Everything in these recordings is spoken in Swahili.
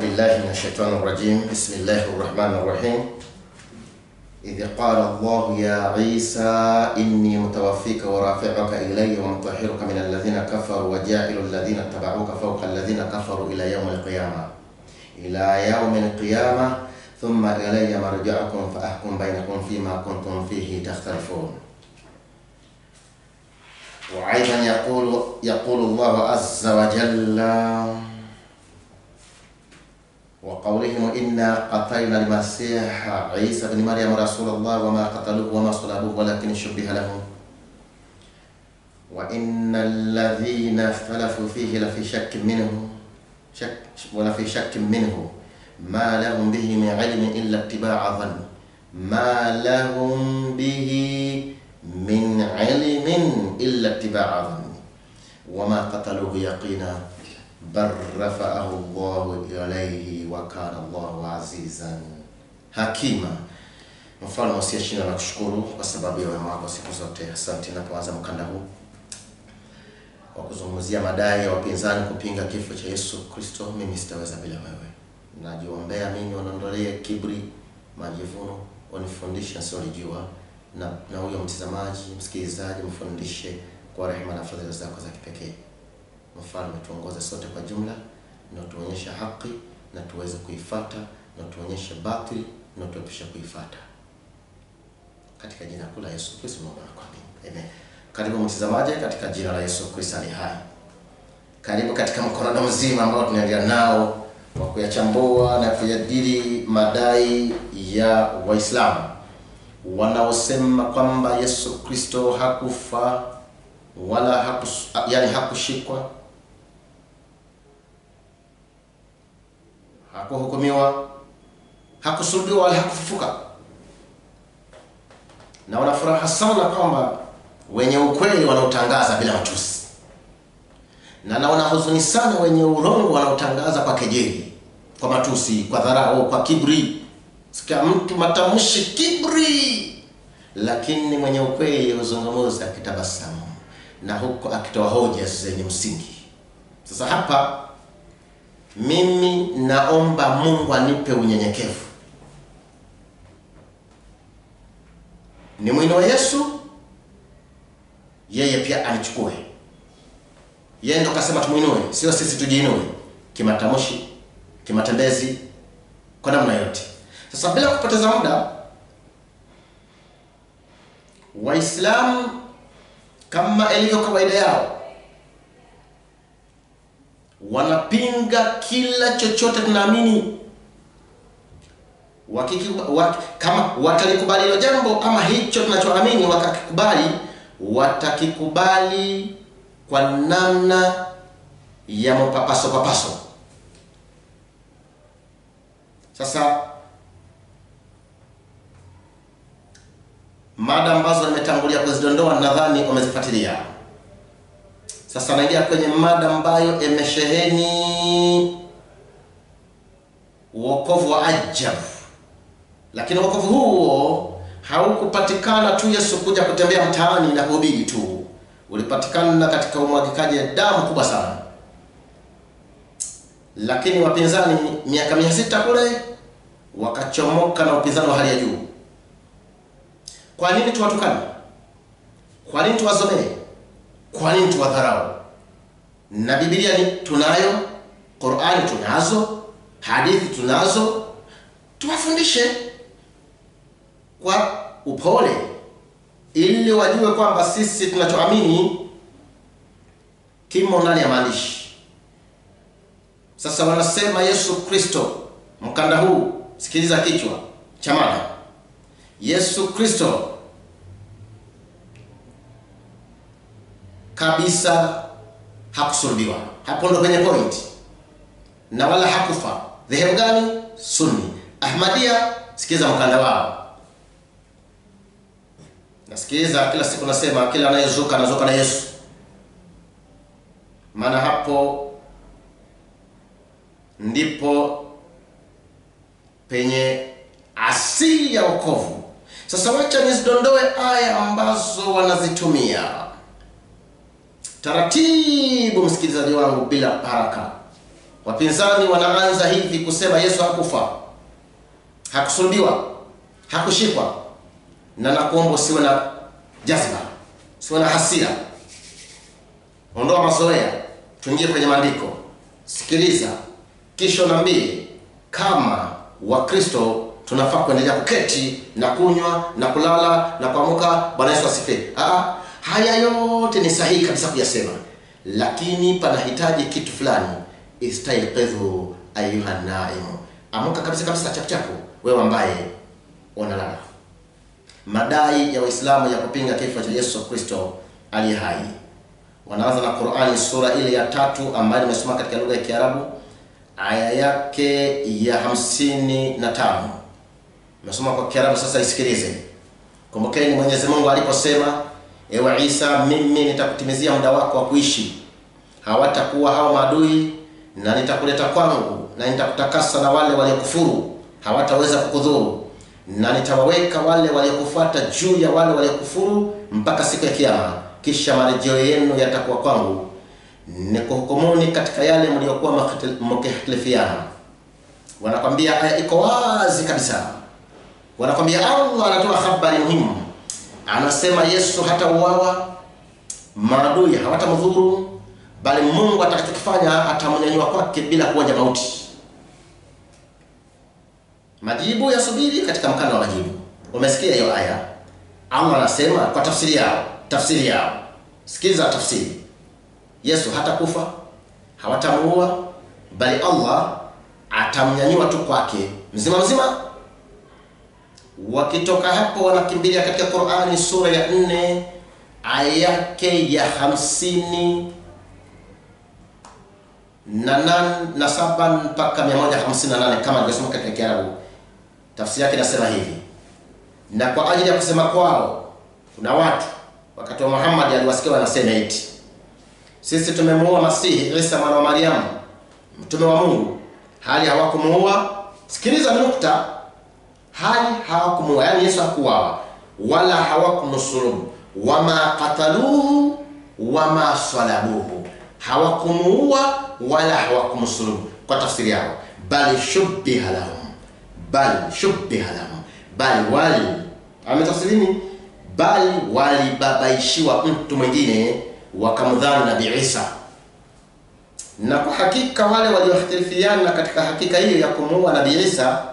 بالله من الشيطان الرجيم. بسم الله الرحمن الرحيم. إذ قال الله يا عيسى إني متوفيك ورافعك إلي ومطهرك من الذين كفروا وجاعل الذين اتبعوك فوق الذين كفروا إلى يوم القيامة ثم إلي مرجعكم فأحكم بينكم فيما كنتم فيه تختلفون. وأيضا يقول الله عز وجل وقولهم إنا قتلنا المسيح عيسى بن مريم رسول الله وما قتلوه وما صلبوه ولكن شبه لهم وإن الذين اختلفوا فيه لفي شك منه ما لهم به من علم إلا اتباع ظن ما لهم به من علم إلا اتباع ظن وما قتلوه يقينا بل رفعه الله إليه وكان الله عزيزا حكيما. Mfalme usiyeshinda na kushukuru kwa sababu ya wema wako siku zote. Asante na kuanza mkanda huu kwa kuzungumzia madai ya wapinzani kupinga kifo cha Yesu Kristo. Mimi sitaweza bila wewe. Najiombea mimi uniondolee kiburi, majivuno, unifundishe nisiyolijua na huyo mtazamaji, msikilizaji mfundishe kwa rehema na fadhila zako za kipekee. Mfalme tuongoze sote kwa jumla na tuonyeshe haki na tuweze kuifuata na tuonyeshe batili na tuepushe kuifuata. Katika jina kuu la Yesu Kristo naomba na kuamini. Amen. Karibu mtazamaji katika jina la Yesu Kristo ali hai. Karibu katika mkondo mzima ambao tunaendelea nao wa kuyachambua na kujadili madai ya Waislamu wanaosema kwamba Yesu Kristo hakufa wala hakushikwa, hakuhukumiwa, hakusulubiwa wala hakufufuka. Na wanafuraha sana kwamba wenye ukweli wanaotangaza bila matusi. Na naona huzuni sana wenye urongo wanaotangaza kwa kejeli, kwa matusi, kwa dharau, kwa kiburi. Sikia mtu matamshi kiburi, lakini mwenye ukweli huzungumza akitabasamu na huko akitoa hoja zenye msingi. Sasa hapa mimi naomba Mungu anipe unyenyekevu. Ni mwinue Yesu, yeye pia anichukue. Yeye ndo kasema tumuinue, sio sisi tujiinue kimatamshi, kimatembezi, kwa namna yote. Sasa bila kupoteza muda, Waislamu kama ilivyo kawaida yao wanapinga kila chochote tunaamini. Kama watalikubali hilo jambo ama hicho tunachoamini wakakikubali, watakikubali kwa namna ya mapapaso. Sasa mada ambazo nimetangulia kuzidondoa nadhani umezifuatilia. Sasa naingia kwenye mada ambayo imesheheni wokovu wa ajabu. Lakini wokovu huo haukupatikana tu Yesu kuja kutembea mtaani na kuhubiri tu. Ulipatikana katika umwagikaji damu kubwa sana. Lakini wapinzani miaka 600 kule wakachomoka na upinzani wa hali ya juu. Kwa nini tuwatukane? Kwa nini tuwazomee? Kwa nini tuwadharau? Na Biblia ni tunayo, Qur'ani tunazo, hadithi tunazo. Tuwafundishe kwa upole ili wajue kwamba sisi tunachoamini kimo ndani ya maandishi. Sasa wanasema Yesu Kristo, mkanda huu sikiliza kichwa cha mada. Yesu Kristo kabisa hakusulubiwa. Hapo ndo kwenye point. Na wala hakufa. Dhehebu gani? Sunni. Ahmadiyya, sikiza mkanda wao. Nasikiliza kila siku nasema kila anayezuka anazuka na Yesu. Maana hapo ndipo penye asili ya wokovu. Sasa wacha nizidondoe aya ambazo wanazitumia taratibu, msikilizaji wangu, bila haraka. Wapinzani wanaanza hivi kusema Yesu hakufa, hakusulubiwa, hakushikwa. Na nakuomba usiwe na jazba, usiwe na hasira. Ondoa mazoea, tuingie kwenye maandiko. Sikiliza, kisha niambie kama Wakristo tunafaa kuendelea kuketi na kunywa na kulala na kuamka. Bwana Yesu asifiwe. Haya yote ni sahihi kabisa kuyasema, lakini panahitaji kitu fulani. Istayqidhu ayuha naim, amka kabisa kabisa chapu wewe ambaye unalala. Madai ya Waislamu ya kupinga kifo cha Yesu Kristo aliye hai. Wanaanza na Qur'ani sura ile ya 3 ambayo nimesoma katika lugha ya Kiarabu, aya yake ya 55. Nimesoma kwa Kiarabu, sasa isikilize. Kumbukeni Mwenyezi Mungu aliposema, ewe Isa, mimi nitakutimizia muda wako wa kuishi. Hawatakuwa hao maadui, na nitakuleta kwangu, na nitakutakasa na wale waliokufuru hawataweza kukudhuru, na nitawaweka wale waliokufuata juu ya wale waliokufuru mpaka siku ya kiyama. Kisha marejeo yenu yatakuwa kwangu, nikuhukumuni katika yale mliokuwa mkihitilifiana. Wanakwambia aya iko wazi kabisa. Wanakwambia Allah anatoa habari muhimu. Anasema Yesu hatauawa, maadui hawatamdhuru, bali Mungu atakachokifanya atamnyanyua kwake bila kuonja mauti. Majibu yasubiri katika mkanda wa majibu. Umesikia hiyo aya? Allah anasema kwa tafsiri yao. Sikiza tafsiri. Yesu hatakufa, hawatamuua, bali Allah atamnyanyua tu kwake mzima mzima. Wakitoka hapo wanakimbilia katika Qur'ani sura ya 4 aya yake ya 50 na 7 mpaka 158 kama nilivyosoma katika Kiarabu. Tafsiri yake inasema hivi: na kwa ajili ya kusema kwao, kuna watu wakati wa Muhammad aliwasikia wanasema eti sisi tumemuua Masihi Isa mwana wa Maryam, mtume wa Mungu, hali hawakumuua. Sikiliza nukta, hali hawakumuua, yani Yesu hakuuawa wala hawakumsulubu, wama qataluhu wama salabuhu. Hawakumuua wala hawakumsulubu kwa tafsiri yao, bali shubbiha lahum, bali wali ametafsirini, bali walibabaishiwa mtu mwingine wakamdhani Nabii Isa. Na kwa hakika wale waliohtilifiana katika hakika hiyo ya kumuua Nabii Isa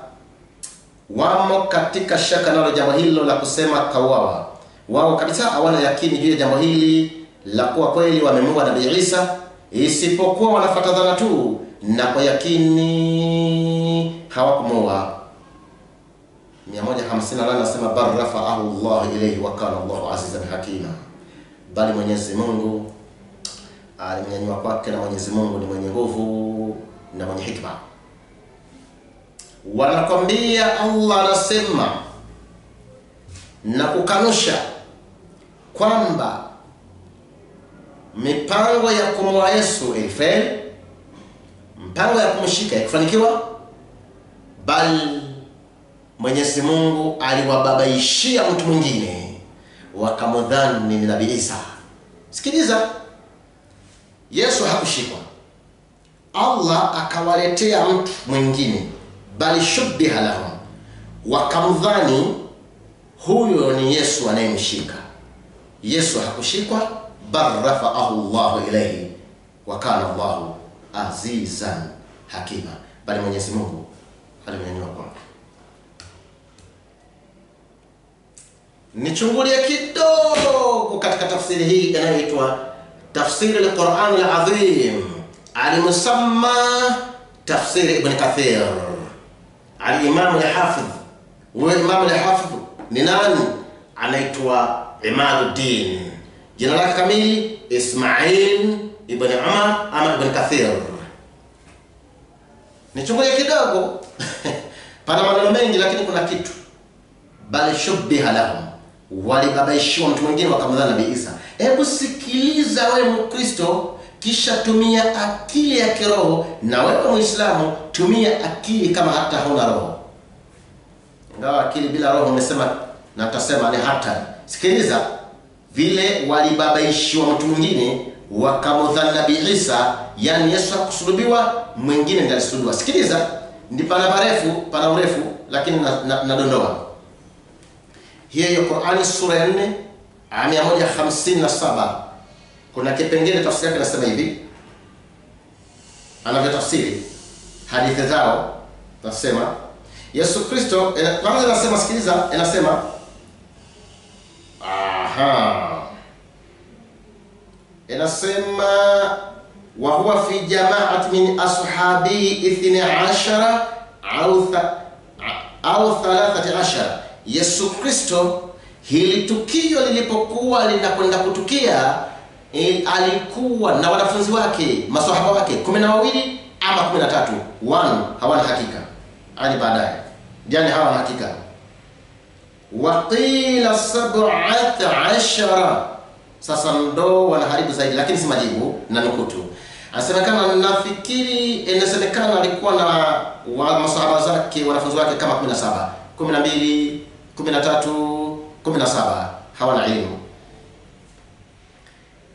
wamo katika shaka nalo jambo hilo la kusema kauawa. Wao kabisa hawana yakini juu ya jambo hili la kuwa kweli wamemuua Nabii Isa, isipokuwa wanafatadhana tu, na kwa yakini hawakumuua. 158 anasema bal rafa'ahu Allah ilayhi wa kana Allahu azizan hakima, bali Mwenyezi Mungu alimnyanyua kwake, na Mwenyezi Mungu ni mwenye nguvu na mwenye hikma. Wanakwambia Allah anasema na kukanusha kwamba mipango ya kumua Yesu ilifeli, mpango ya kumshika ikufanikiwa, bali Mwenyezi Mungu aliwababaishia mtu mwingine wakamdhani ni Nabii Isa. Sikiliza, Yesu hakushikwa, Allah akawaletea mtu mwingine, bali shubbiha lahum, wakamdhani huyo ni Yesu anayemshika. Yesu hakushikwa, bal rafa'ahu Allah ilayhi wa kana Allahu azizan hakima, bali Mwenyezi Mungu alimnyanyua kwake. Nichungulie kidogo katika tafsiri hii inayoitwa tafsiri al-Qur'an al-Azim, alimusamma tafsiri Ibn Kathir. Al-Imam al-Hafidh, Imam al-Hafidh ni nani? Anaitwa Imaduddin, jina lake kamili Ismail ibn Umar ama Ibn Kathir. Nichungulie kidogo pana maneno mengi, lakini kuna kitu, bali shubbiha lahum, walibabaishiwa mtu mwingine wakamdhani Nabii Isa. Hebu sikiliza wewe Mkristo, kisha tumia akili ya kiroho, na wewe Muislamu tumia akili kama hata huna roho. Ingawa akili bila roho umesema na tutasema ni hatari. Sikiliza vile walibabaishiwa mtu mwingine wakamdhani Nabii Isa, yani Yesu hakusulubiwa, mwingine ndiye alisulubiwa. Sikiliza, ndi pana urefu lakini nadondoa. Hiyo Qur'ani sura ya 4 aya 157. Kuna kipengele tafsiri yake inasema hivi. Anavyotafsiri hadithi zao, nasema Yesu Kristo kwanza anasema, sikiliza, inasema inasema wa huwa fi jama'at min ashabi 12 au 13. Yesu Kristo, hili tukio lilipokuwa linakwenda kutukia, alikuwa na wanafunzi wake, maswahaba wake 12 ama 13. Hawana hakika, hadi baadaye yani hawana hakika. Waqila 17. Sasa ndo wanaharibu zaidi, lakini si majibu na nukutu. Anasemekana, nafikiri inasemekana alikuwa na maswahaba zake, wanafunzi wake kama 17, 12, 13, 17 hawana elimu.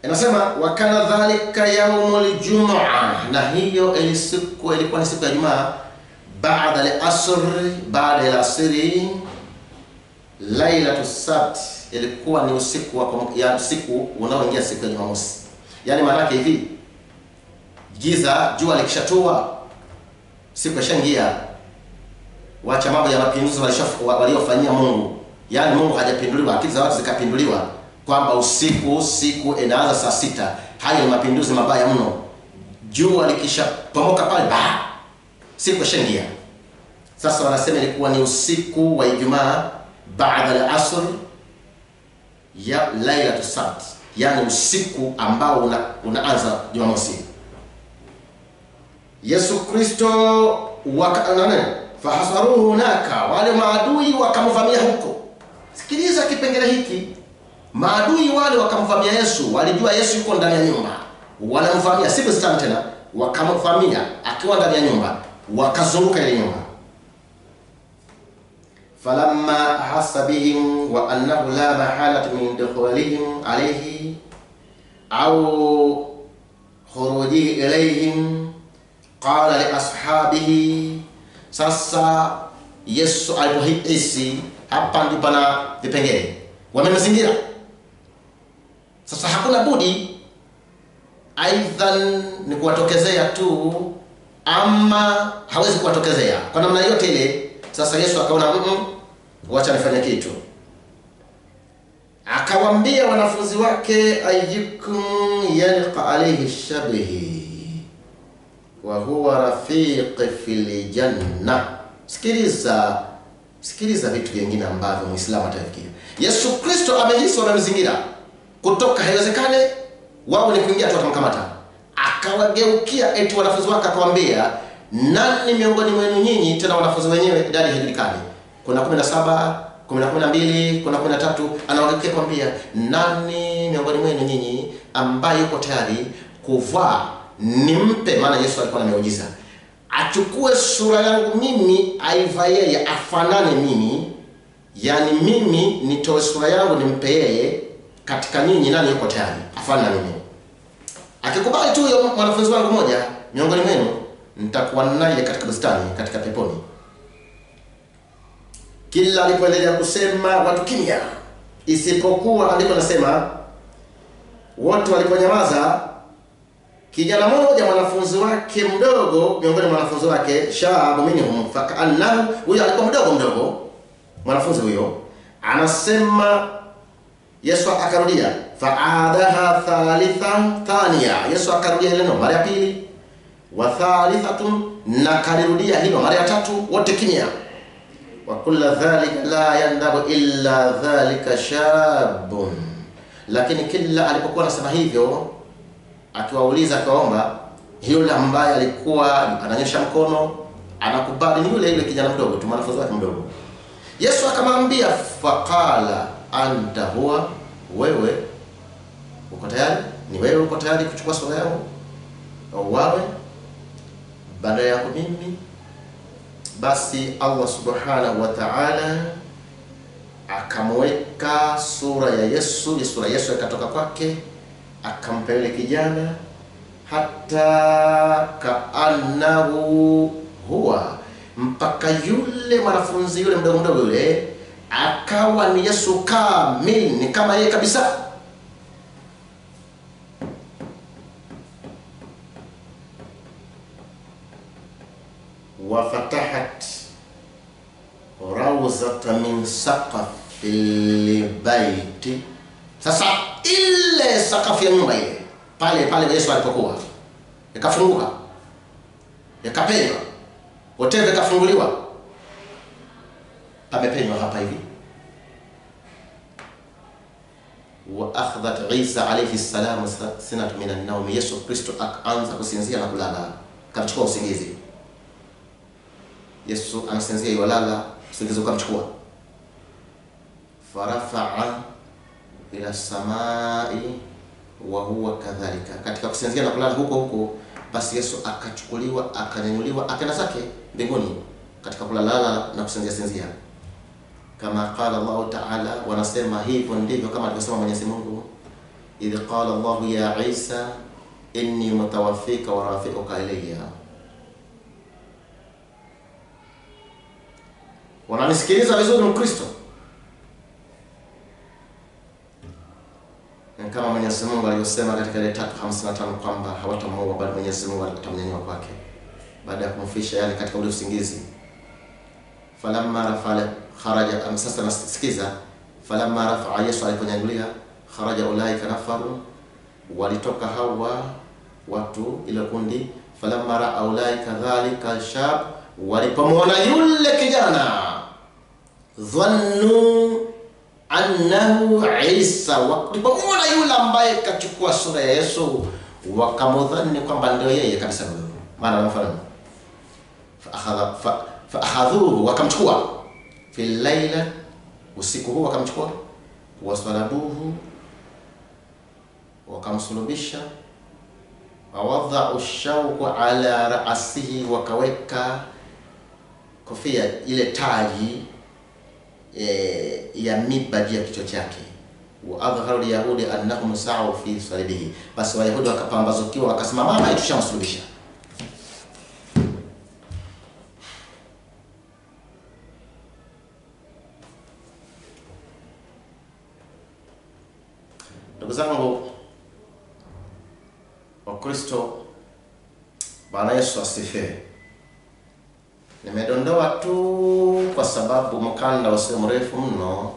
Inasema wakana dhalika yaumul jum'a, na hiyo ilikuwa ni siku ya Jumaa, baada al-asr, baada ya asri, lailatus sabt, ilikuwa ni usiku ya siku unaoingia siku ya Jumamosi. Yani maana yake hivi, giza, jua likishatua, siku ishaingia, wacha mambo ya mapinduzi waliofanyia Mungu. Yani Mungu hajapinduliwa, akili za watu zikapinduliwa kwamba siku inaanza saa 6. Hayo ni mapinduzi mabaya mno. Jua likishapomoka pale, siku ishaingia. Sasa wanasema ilikuwa ni usiku wa Ijumaa, baada al-asr ya lailatus sabt, yani usiku ambao unaanza Jumamosi. Yesu Kristo fahasaruhu hunaka, wale maadui wakamvamia huko. Sikiliza kipengele hiki. Maadui wale wakamvamia Yesu, walijua Yesu yuko ndani ya nyumba, wanamvamia, si bustani tena, wakamvamia akiwa ndani ya nyumba, wakazunguka ile nyumba. Falamma hasabihim wa annahu la mahalat min dukhulihim alayhi au khurujihi ilayhim, qala li ashabihi. Sasa Yesu alipohisi, hapa ndipo pana vipengele, wamemzingira. Sasa hakuna budi aidhan ni kuwatokezea tu, ama hawezi kuwatokezea kwa namna yote ile. Sasa Yesu akaona wacha nifanye kitu. Akawaambia wanafunzi wake, ayyukum yalqa alayhi shabihi wa huwa rafiq fil janna. Sikiliza vitu vingine ambavyo Muislamu atafikia. Yesu Kristo amehisi wamemzingira, kutoka haiwezekane, wao ni kuingia tu watamkamata. Akawageukia eti wanafunzi wake akawaambia, nani miongoni mwenu nyinyi, tena wanafunzi wenyewe idadi haijulikani, kuna 17, kuna 12, kuna 13, anawageukia kwambia, nani miongoni mwenu nyinyi ambaye yuko tayari kuvaa nimpe, maana Yesu alikuwa na miujiza, achukue sura yangu mimi, aiva yeye, afanane mimi, yani mimi nitoe sura yangu nimpe yeye, katika ninyi nani yuko tayari afanane na mimi? Akikubali tu huyo mwanafunzi wangu mmoja miongoni mwenu, nitakuwa naye katika bustani, katika peponi. Kila alipoendelea kusema, watu kimya, isipokuwa andiko nasema wote waliponyamaza, kijana mmoja mwanafunzi wake mdogo miongoni mwa wanafunzi wake, shabu minhum, fakaannahu, huyo alikuwa mdogo mwanafunzi huyo, anasema Yesu akarudia, faadaha thaniya, Yesu akarudia neno mara ya pili, wa thalithatun, na kalirudia hilo mara ya tatu, wote kimya. Wa kullu dhalika la yandabu illa dhalika shabun, lakini kila alipokuwa anasema hivyo, akiwauliza akaomba, yule ambaye alikuwa ananyosha mkono anakubali ni yule kijana mdogo tu, mwanafunzi wake mdogo. Yesu akamwambia, faqala anta huwa, wewe uko tayari? Ni wewe uko tayari kuchukua sura yangu au wawe baada ya mimi? Basi Allah subhanahu wa ta'ala akamweka sura ya Yesu, sura ya Yesu ikatoka kwake, akampa yule kijana hata kaannahu huwa, mpaka yule mwanafunzi yule mdogo yule akawa ni Yesu kamili, ni kama yeye kabisa. Wafatahat rawzata min saqafil baiti. Sasa ile sakafu ya nyumba ile pale Yesu alipokuwa ikafunguka, ikapenywa, hoteli ikafunguliwa, pamepenywa hapa hivi. Wa akhadhat Isa alayhi salam sinatu min an-nawm, Yesu Kristo akaanza kusinzia na kulala, kamchukua usingizi. Yesu anasinzia yolala, usingizi ukamchukua. Farafa'a ila samai wa huwa kadhalika, katika kusinzia na kulala huko basi Yesu akachukuliwa, akanyanyuliwa, akaenda zake mbinguni katika kulala na kusinzia. Kama qala Allah Ta'ala, wanasema hivyo ndivyo kama alivyosema Mwenyezi Mungu, idh qala Allah ya Isa inni mutawaffika wa rafi'uka ilayya. Wananisikiliza vizuri Mkristo? Kama Mwenyezi Mungu alivyosema katika ile 3:55 kwamba hawatamuua bali Mwenyezi Mungu atamnyanyua kwake baada ya kumfisha yale katika ule usingizi. Falamma rafa kharaja, sasa nasikiza, falamma rafa, Yesu aliponyanyulia, kharaja ulaika nafaru, walitoka hawa watu ile kundi. Falamma ra'a ulaika dhalika shab, walipomwona yule kijana, dhannu annahu Isa, walipomwona yule ambaye kachukua sura ya Yesu wakamdhani kwamba ndio yeye kabisa. Maana mfano fa akhadhuhu, wakamchukua fi layla, usiku huo wakamchukua, wasalabuhu, wakamsulubisha, wawadha'u shawqa ala ra'sihi, wakaweka kofia ile taji ya miba juu ya kichwa chake. Wa adhaharu yahudi annahum sa'u fi salibihi, basi Wayahudi wakapambazukiwa wakasema mama tushamsulubisha. Ndugu zangu wa Kristo, Bwana Yesu asifiwe. Nimedondoa tu kwa sababu mkanda usio mrefu mno.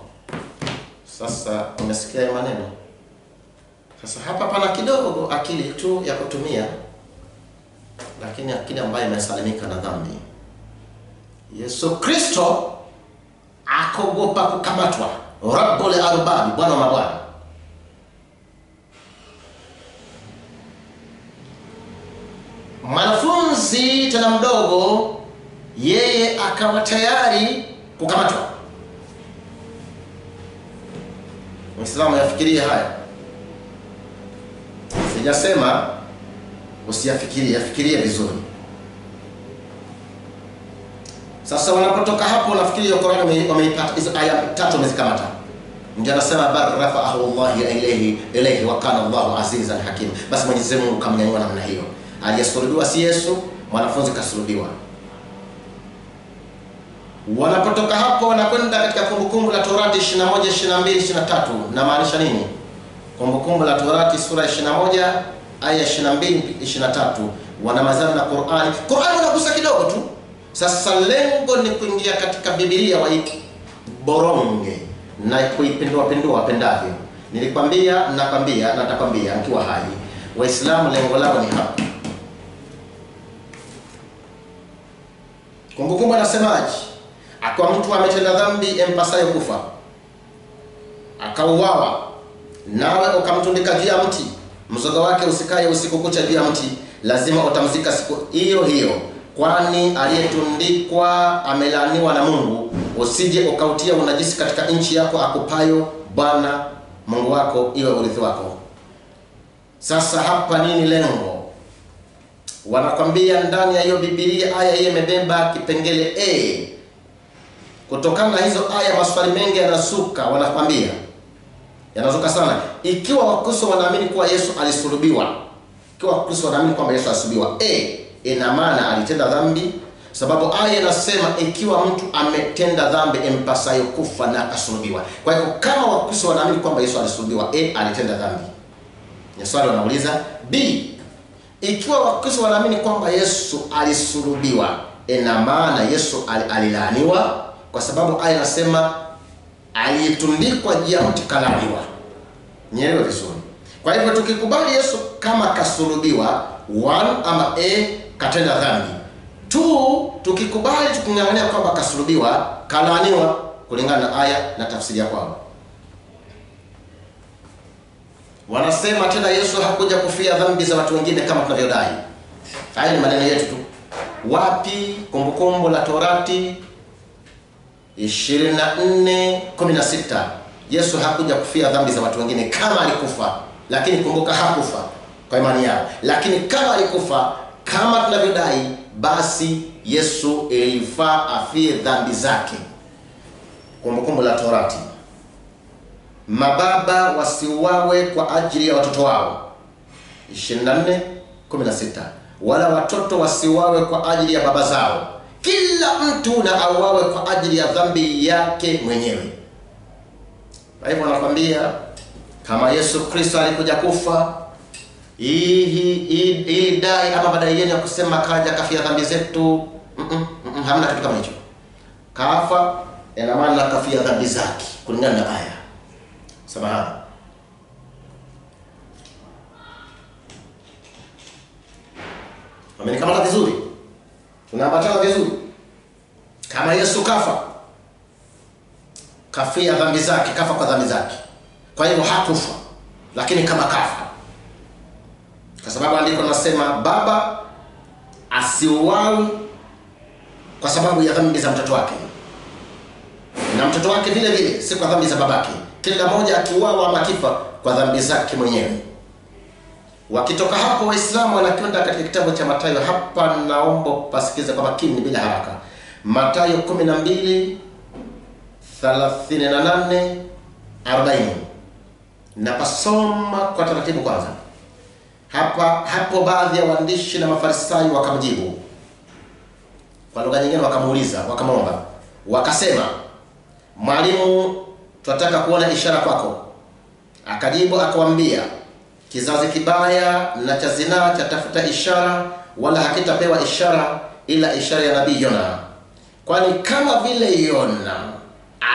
Sasa umesikia maneno. Sasa hapa pana kidogo akili tu ya kutumia, lakini akili ambayo imesalimika na dhambi. Yesu Kristo akogopa kukamatwa. Rabbul arbab, Bwana wa mabwana. Mwanafunzi tena mdogo, yeye akawa tayari kukamatwa. Muislamu yafikirie haya. Sijasema usiyafikirie, yafikirie vizuri. Sasa wanapotoka hapo, nafikiri ya Qur'an wameipata hizo aya 3 wamezikamata. Ndio anasema bar rafa'ahu Allah ilayhi wa kana Allahu azizan hakim. Basi Mwenyezi Mungu kamnyanyua namna hiyo. Aliyesulubiwa si Yesu, mwanafunzi kasulubiwa. Wanapotoka hapo wanakwenda katika Kumbukumbu la Torati 21, 22, 23. Na maanisha nini? Kumbukumbu la Torati sura 21 aya 22, 23. Wanamazana na Qur'ani. Qur'ani wanagusa kidogo tu. Sasa lengo ni kuingia katika Biblia boronge na kuipindua wapendavyo. Nilikwambia, nakwambia, natakwambia nikiwa hai. Waislamu lengo lao ni hapa. Kumbukumbu anasemaje? Akwa mtu ametenda dhambi empasayo kufa, akauawa, nawe ukamtundika juu ya mti, mzoga wake usikaye usiku kucha juu ya mti, lazima utamzika siku hiyo hiyo, kwani aliyetundikwa amelaaniwa na Mungu. Usije ukautia unajisi katika nchi yako akupayo Bwana Mungu wako iwe urithi wako. Sasa hapa nini lengo? Wanakwambia ndani ya hiyo Biblia aya hii imebeba kipengele kutokana na hizo aya maswali mengi yanasuka. Wanakwambia Yanazuka sana. Ikiwa Wakristo wanaamini kuwa Yesu alisulubiwa, ikiwa Wakristo wanaamini kwamba Yesu alisulubiwa, ina maana alitenda dhambi, sababu aya inasema ikiwa mtu ametenda dhambi empasayo kufa na akasulubiwa. Kwa hiyo kama Wakristo wanaamini kwamba Yesu alisulubiwa, alitenda dhambi. Ni swali wanauliza. B, ikiwa Wakristo wanaamini kwamba Yesu alisulubiwa, ina maana Yesu alilaaniwa, kwa sababu aya inasema aliyetundikwa juu ya mti kalaaniwa. Nielewe vizuri. Kwa hivyo tukikubali Yesu kama kasulubiwa, 1 ama katenda dhambi. 2, tukikubali tukingangania kwamba kasulubiwa, kalaaniwa kulingana na aya na tafsiri ya kwao. Wanasema tena Yesu hakuja kufia dhambi za watu wengine kama tunavyodai. Haya ni maneno yetu tu. Wapi? Kumbukumbu la Torati 24:16. Yesu hakuja kufia dhambi za watu wengine kama alikufa. Lakini kumbuka hakufa kwa imani yao. Lakini kama alikufa kama tunavyodai, basi Yesu ilifaa afie dhambi zake. Kumbukumbu la Torati. Mababa wasiuawe kwa ajili ya watoto wao. 24:16. Wala watoto wasiuawe kwa ajili ya baba zao. Kila mtu na auawe kwa ajili ya dhambi yake mwenyewe. Kwa hivyo nakwambia kama Yesu Kristo alikuja kufa, hii dai ama madai yenu ya kusema kaja kafia dhambi zetu, hamna kitu kama hicho. Kafa ina maana kafia dhambi zake kulingana na aya. Samahani. Wamenikamata vizuri? Tunaambatana vizuri? Kama Yesu kafa, kafia dhambi zake, kafa kwa dhambi zake. Kwa hivyo hakufa, lakini kama kafa. Kwa sababu andiko linasema baba asiuawe kwa sababu ya dhambi za mtoto wake. Na mtoto wake vile vile si kwa dhambi za babake. Kila mmoja akiuawa ama akifa kwa dhambi zake mwenyewe. Wakitoka hapo Waislamu wanakwenda katika kitabu cha Mathayo. Hapa naomba pasikize kwa makini bila haraka. Mathayo 12:38-40. Na pasoma kwa taratibu kwanza. Hapo baadhi ya waandishi na Mafarisayo wakamjibu. Kwa lugha nyingine wakamuuliza, wakamwomba. Wakasema, "Mwalimu, tunataka kuona ishara kwako." Akajibu akawaambia, "Kizazi kibaya na cha zinaa chatafuta ishara, wala hakitapewa ishara ila ishara ya nabii Yona. Kwani kama vile Yona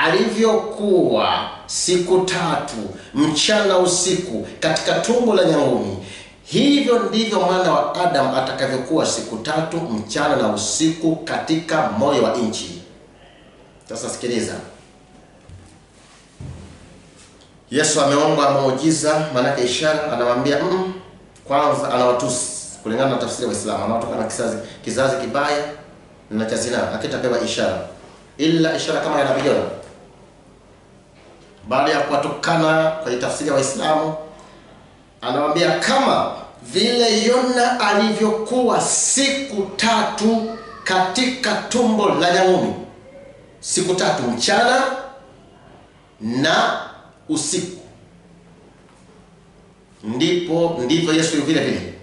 alivyokuwa siku 3 mchana usiku katika tumbo la nyangumi, hivyo ndivyo mwana wa Adam atakavyokuwa siku 3 mchana na usiku katika moyo wa nchi." Sasa sikiliza. Yesu ameomba muujiza, maana ishara, anawaambia kwanza anawatusi kulingana na tafsiri ya Uislamu. Anawatoka na kizazi kibaya na cha zinaa hakitapewa ishara ila ishara kama ya nabii Yona. Baada ya kuwatukana kwa tafsiri ya Waislamu, anawaambia kama vile Yona alivyokuwa siku 3 katika tumbo la nyangumi, siku 3 mchana na usiku, ndivyo Yesu vile vile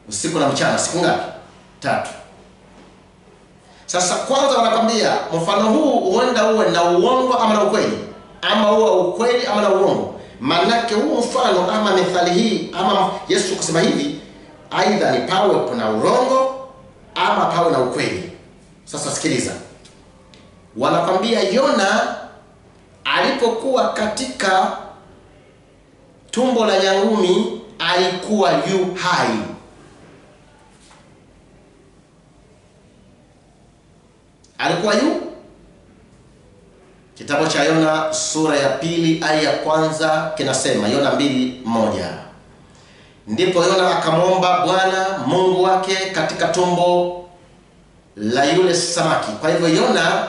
usiku na mchana, siku ngapi? 3. Sasa kwanza wanakwambia mfano huu huenda uwe na uongo ama na ukweli, ama uwe ukweli ama na uongo. Manake huu mfano ama methali hii ama Yesu kusema hivi, aidha ni pawe kuna urongo ama pawe na ukweli. Sasa sikiliza. Wanakwambia Yona alipokuwa katika tumbo la nyangumi alikuwa yu hai. Alikuwa yu. Kitabu cha Yona sura ya 2 aya ya kwanza kinasema, Yona 2:1. Ndipo Yona akamwomba Bwana Mungu wake katika tumbo la yule samaki. Kwa hivyo Yona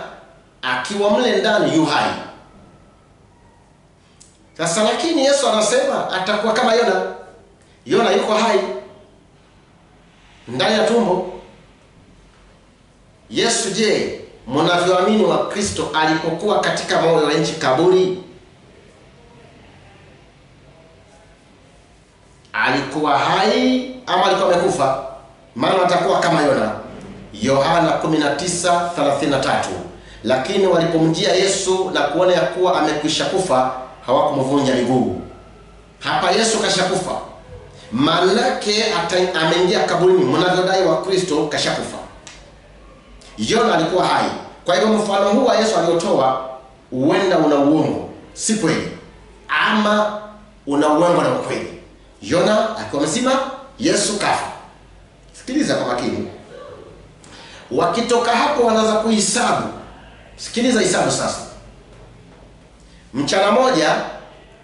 akiwa mle ndani yu hai. Sasa lakini Yesu anasema atakuwa kama Yona. Yona yuko hai ndani ya tumbo. Yesu je, mnavyoamini wa Kristo alipokuwa katika moyo wa nchi kaburi? alikuwa hai ama alikuwa amekufa? Maana atakuwa kama Yona. Yohana 19:33. Lakini walipomjia Yesu na kuona ya kuwa amekwisha kufa, hawakumvunja miguu. Hapa Yesu kashakufa. Manake ameingia kaburini, mnavyodai wa Kristo kashakufa. Yona alikuwa hai. Kwa hivyo mfano huu wa Yesu aliotoa huenda una uongo, si kweli, ama una uongo na ukweli. Yona akiwa mzima, Yesu kafa. Sikiliza kwa makini. Wakitoka hapo wanaanza kuhesabu. Sikiliza hesabu sasa. Mchana moja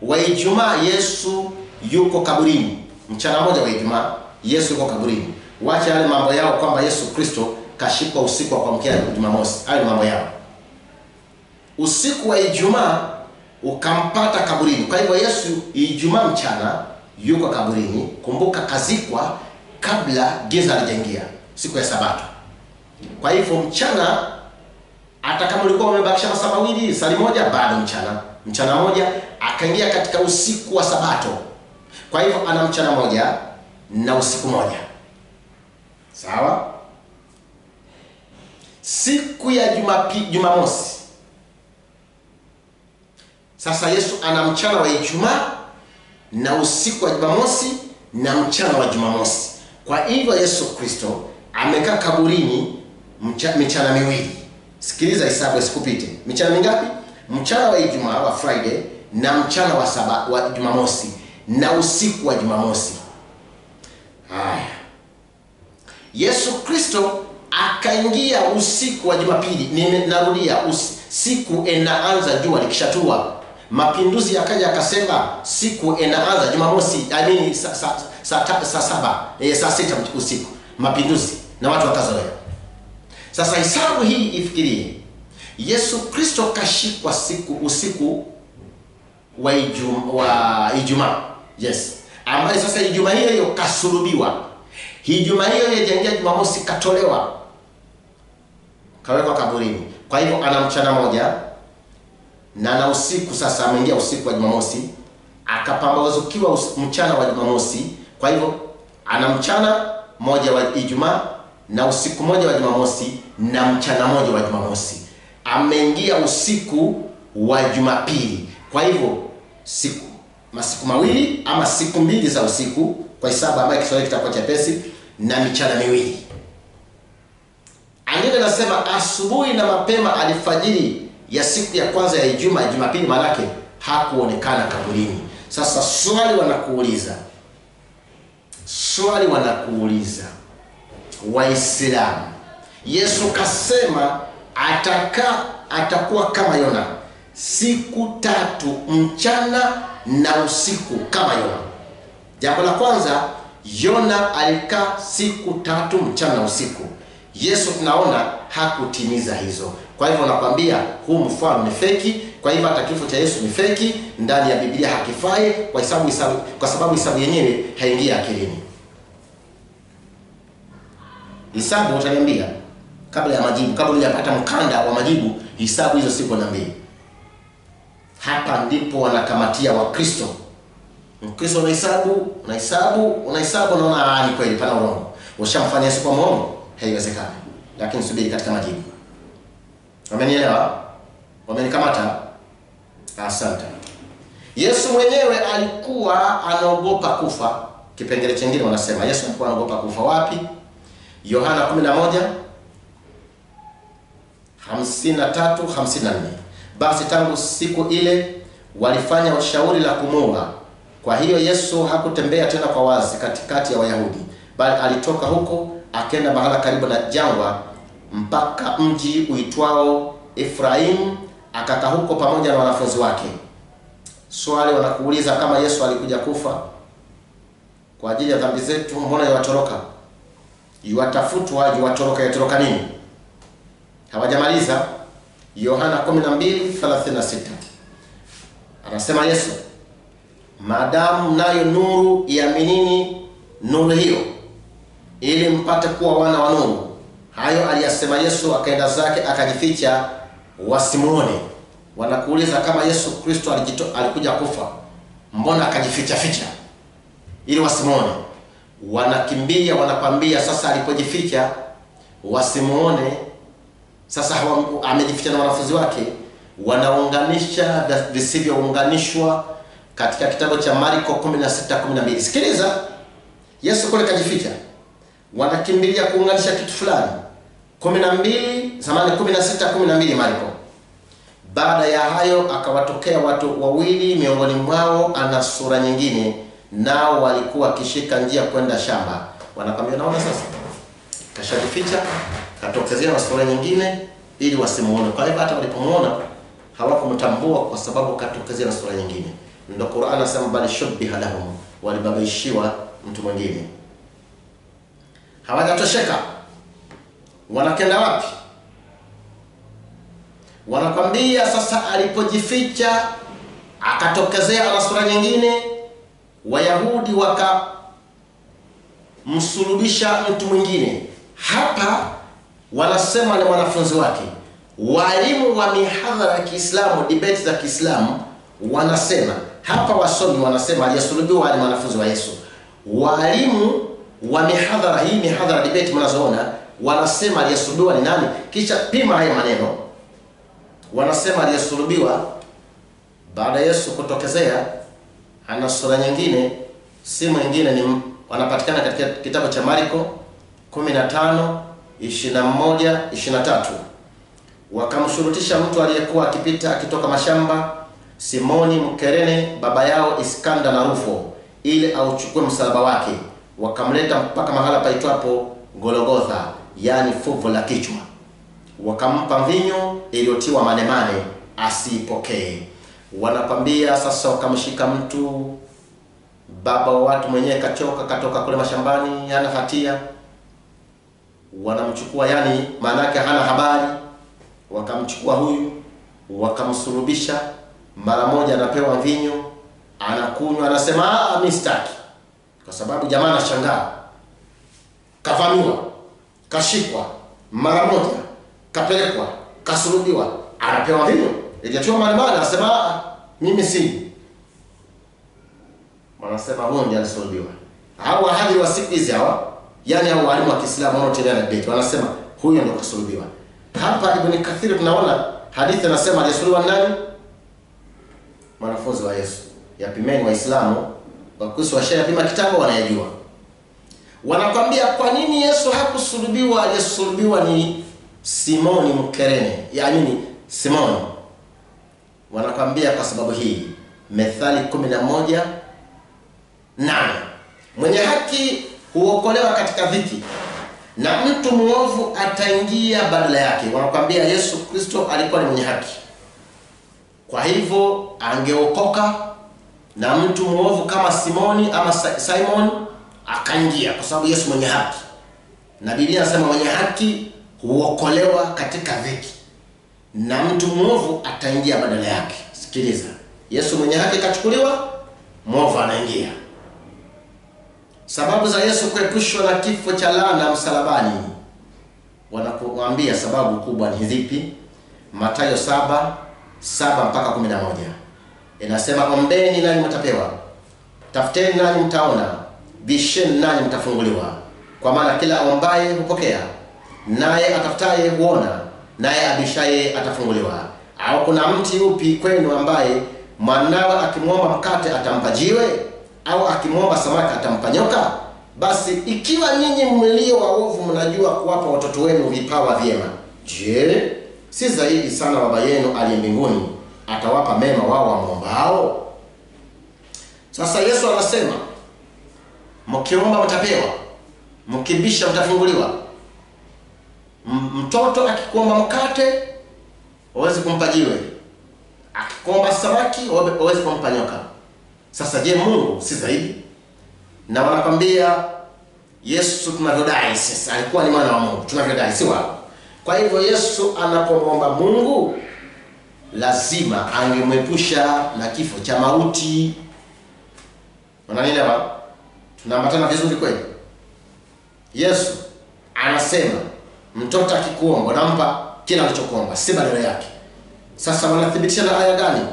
wa Ijumaa Yesu yuko kaburini. Mchana moja wa Ijumaa Yesu yuko kaburini. Wacha yale mambo yao kwamba Yesu Kristo kashikwa usiku wa kuamkia Jumamosi. Hayo mambo yao. Usiku wa Ijumaa ukampata kaburini. Kwa hivyo Yesu Ijumaa mchana yuko kaburini. Kumbuka kazikwa kabla giza halijaingia, siku ya Sabato. Kwa hivyo mchana, hata kama ulikuwa umebakisha masaa mawili, saa moja, bado mchana moja akaingia katika usiku wa Sabato. Kwa hivyo ana mchana moja na usiku moja. Sawa? Siku ya Jumamosi. Sasa Yesu ana mchana wa Ijumaa na usiku wa Jumamosi na mchana wa Jumamosi. Kwa hivyo Yesu Kristo amekaa kaburini michana miwili. Sikiliza hesabu isikupite. Michana mingapi? Mchana wa Ijumaa wa Friday na mchana wa Jumamosi na usiku wa Jumamosi. Haya. Yesu Kristo akaingia usiku wa Jumapili. Narudia, siku inaanza jua likishatua. Mapinduzi yakaja akasema siku inaanza Jumamosi, saa 6 usiku. Mapinduzi na watu wakazoea. Sasa hesabu hii ifikirie. Yesu Kristo kashikwa usiku wa Ijumaa. Yes. Ambaye sasa Ijumaa hiyo kasulubiwa. Ijumaa hiyo yenye Jumamosi katolewa. Kawekwa kaburini. Kwa hivyo ana mchana moja na usiku. Sasa ameingia usiku wa Jumamosi, akapambazukiwa mchana wa Jumamosi. Kwa hivyo ana mchana moja wa Ijumaa na usiku moja wa Jumamosi na mchana moja wa Jumamosi. Ameingia usiku wa Jumapili. Kwa hivyo masiku mawili ama siku mbili za usiku, kwa hesabu ambayo Kiswahili kitakuwa chepesi, na michana miwili. Andiko nasema asubuhi na mapema alfajiri ya siku ya kwanza ya Jumapili, manake hakuonekana kaburini. Sasa swali wanakuuliza Waislamu, Yesu kasema atakuwa kama Yona siku 3 mchana na usiku kama Yona. Jambo la kwanza, Yona alikaa siku 3 mchana na usiku. Yesu tunaona hakutimiza hizo. Kwa hivyo nakwambia huu mfano ni feki. Kwa hivyo hata kifo cha Yesu ni feki, ndani ya Biblia hakifai kwa sababu hesabu yenyewe haingia akilini. Hesabu utaniambia kabla ya majibu, kabla hujapata mkanda wa majibu, hesabu hizo siku naambia. Hapa ndipo wanakamatia wa Kristo. Mkristo unahesabu unaona ni kweli pana urongo. Ushamfanya Yesu kwa muongo? Haiwezekani. Lakini subiri katika majibu. Wamenielewa? Wamenikamata? Asante. Yesu mwenyewe alikuwa anaogopa kufa. Kipengele kingine wanasema Yesu alikuwa anaogopa kufa wapi? Yohana 11:53-54. Basi tangu siku ile walifanya ushauri la kumuua. Kwa hiyo Yesu hakutembea tena kwa wazi katikati ya Wayahudi, bali alitoka huko akaenda mahala karibu na jangwa mpaka mji uitwao Efraim, akakaa huko pamoja na wanafunzi wake. Swali wanakuuliza kama Yesu alikuja kufa kwa ajili ya dhambi zetu, mbona yatoroka? Yuatafutwa, yatoroka nini? Hawajamaliza. Yohana 12:36. Anasema Yesu, maadamu nayo nuru, iaminini nuru hiyo ili mpate kuwa wana wa nuru. Hayo aliyasema Yesu, akaenda zake akajificha wasimuone. Wanakuuliza kama Yesu Kristo alikuja kufa, mbona akajificha? ili wasimuone. Wanakimbia, wanakwambia sasa alipojificha wasimuone. Sasa amejificha na wanafunzi wake, wanaunganisha visivyounganishwa katika kitabu cha Marko 16:12. Sikiliza, Yesu kule kajificha, wanakimbilia kuunganisha kitu fulani. 16:12 Marko. Baada ya hayo akawatokea watu wawili, miongoni mwao ana sura nyingine, nao walikuwa kishika njia kwenda shamba. Wanakwambia naona sasa kashajificha, katokezea na sura nyingine ili wasimuone. Kwa hivyo hata walipomuona hawakumtambua kwa sababu katokezea na sura nyingine. Ndio Qur'an anasema bali shubbiha lahum, walibabaishiwa mtu mwingine. Hawajatosheka, wanakenda wapi? Wanakwambia sasa alipojificha akatokezea na sura nyingine, Wayahudi wakamsulubisha mtu mwingine. Hapa wanasema ni wanafunzi wake. Walimu wa mihadhara ya Kiislamu, debate za Kiislamu, wanasema hapa, wasomi wanasema aliyesulubiwa ni wanafunzi wa Yesu. Walimu wa mihadhara hii, mihadhara debate mnazoona, wanasema aliyesulubiwa ni nani? Kisha pima haya maneno. Wanasema aliyesulubiwa baada Yesu kutokezea ana sura nyingine, si mwingine ni wanapatikana katika kitabu cha Marko 15:21-23. Wakamshurutisha mtu aliyekuwa akipita akitoka mashamba, Simoni Mkerene, baba yao Iskanda na Rufo, ili auchukue msalaba wake. Wakamleta mpaka mahala paitwapo Golgotha, yani fuvu la kichwa. Wakampa mvinyo iliyotiwa manemane asipokee. Wanakwambia sasa wakamshika mtu, baba wa watu mwenyewe kachoka, katoka kule mashambani, hana hatia. Wanamchukua, yani maana yake hana habari. Wakamchukua huyu, wakamsulubisha. Mara moja anapewa mvinyo, anakunywa, anasema mimi sitaki. Kwa sababu jamaa anashangaa, kavamiwa, kashikwa, mara moja kapelekwa, kasulubiwa, anapewa mvinyo iliyotiwa manemane, anasema mimi si. Wanasema huyo ndiye alisulubiwa. Hao wahadhiri wa siku hizi hawa, yani hao walimu wa Kiislamu wanaotendea na debate, wanasema huyo ndio kasulubiwa. Hapa Ibn Kathir tunaona hadithi inasema alisulubiwa nani? Wanafunzi wa Yesu. Yapimeni Waislamu, Wakristo washayapima kitabu, wanayajua. Wanakwambia kwa nini Yesu hakusulubiwa? Aliyesulubiwa ni Simoni Mkerene, yani ni Simoni. Wanakwambia kwa sababu hii, Methali 11:8, mwenye haki huokolewa katika dhiki na mtu muovu ataingia badala yake. Wanakwambia Yesu Kristo alikuwa ni mwenye haki, kwa hivyo angeokoka na mtu muovu kama Simoni ama Simon akaingia, kwa sababu Yesu mwenye haki. Na Biblia inasema mwenye haki huokolewa katika dhiki na mtu muovu ataingia badala yake. Sikiliza, Yesu mwenye haki kachukuliwa, muovu anaingia. Sababu za Yesu kuepushwa na kifo cha laana msalabani, wanakuambia sababu kubwa ni zipi? Mathayo 7:7-11 inasema, ombeni nanyi mtapewa, tafuteni nanyi mtaona, bisheni nanyi mtafunguliwa. Kwa maana kila ombaye hupokea, naye atafutaye huona, naye abishaye atafunguliwa. Au kuna mti upi kwenu ambaye mwanawe akimwomba mkate atampa jiwe? Au akimwomba samaki atampa nyoka? Basi ikiwa nyinyi mlio waovu mnajua kuwapa watoto wenu vipawa vyema, je, si zaidi sana Baba yenu aliye mbinguni atawapa mema wao wamwombao? Sasa Yesu anasema mkiomba mtapewa, mkibisha mtafunguliwa. Mtoto akikuomba mkate huwezi kumpa jiwe, akikuomba samaki huwezi kumpa nyoka. Sasa je, Mungu si zaidi? Na wanakwambia Yesu tunavyodai sasa alikuwa ni mwana wa Mungu, tunavyodai si wao. Kwa hivyo Yesu anapomwomba Mungu lazima angemwepusha na kifo cha mauti. Unanielewa? Tunaambatana vizuri kweli? Yesu anasema mtoto akikuomba nampa kila alichokuomba, si badala yake. Sasa wanathibitisha na aya gani?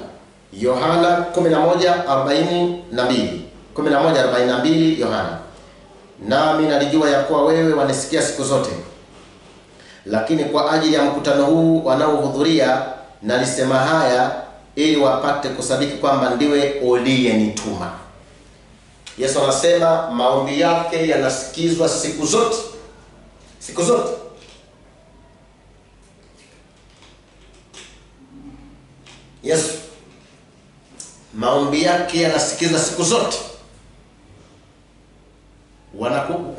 Yohana 11:42. 11:42 Yohana. Nami nalijua ya kuwa wewe wanisikia siku zote, lakini kwa ajili ya mkutano huu wanaohudhuria nalisema haya, ili wapate kusadiki kwamba ndiwe uliyenituma. Yesu anasema maombi yake yanasikizwa siku zote. Siku zote. Yesu maombi yake yanasikizwa siku zote.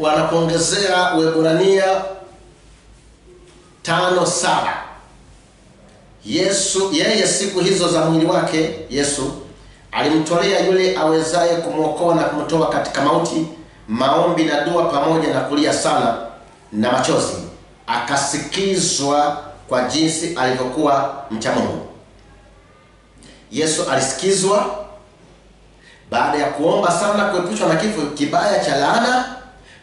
Wanakuongezea Waebrania 5:7. Yesu yeye siku hizo za mwili wake Yesu alimtolea yule awezaye kumwokoa na kumtoa katika mauti maombi na dua pamoja na kulia sana na machozi, akasikizwa kwa jinsi alivyokuwa mcha Mungu. Yesu alisikizwa baada ya kuomba sana kuepushwa na kifo kibaya cha laana,